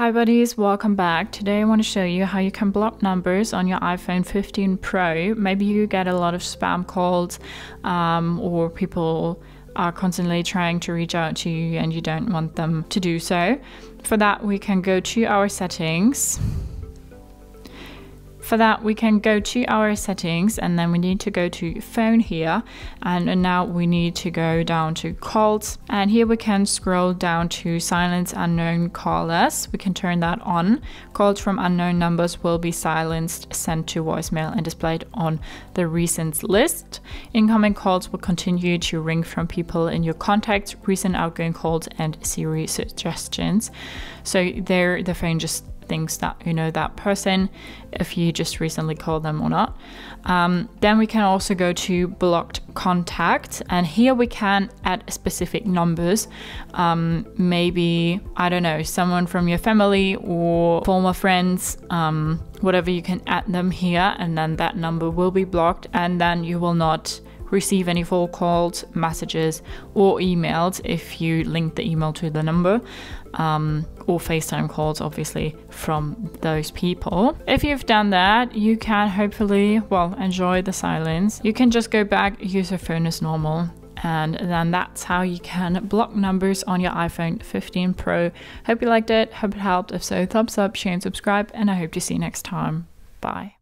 Hi buddies, welcome back. Today I want to show you how you can block numbers on your iPhone 15 Pro. Maybe you get a lot of spam calls or people are constantly trying to reach out to you and you don't want them to do so. For that we can go to our settings. And then we need to go to phone here, and now we need to go down to calls, and here we can scroll down to silence unknown callers. We can turn that on. Calls from unknown numbers will be silenced, sent to voicemail and displayed on the recent list. Incoming calls will continue to ring from people in your contacts, recent outgoing calls and Siri suggestions. So there the phone just thinks that you know that person if you just recently called them or not. Then we can also go to blocked contacts, and here we can add specific numbers. Maybe, I don't know, someone from your family or former friends, whatever, you can add them here, and then that number will be blocked, and then you will not receive any phone calls, messages or emails if you link the email to the number, or FaceTime calls obviously from those people. If you've done that, you can hopefully, well, enjoy the silence. You can just go back, use your phone as normal, and then that's how you can block numbers on your iPhone 15 Pro. Hope you liked it, hope it helped. If so, thumbs up, share and subscribe, and I hope to see you next time. Bye.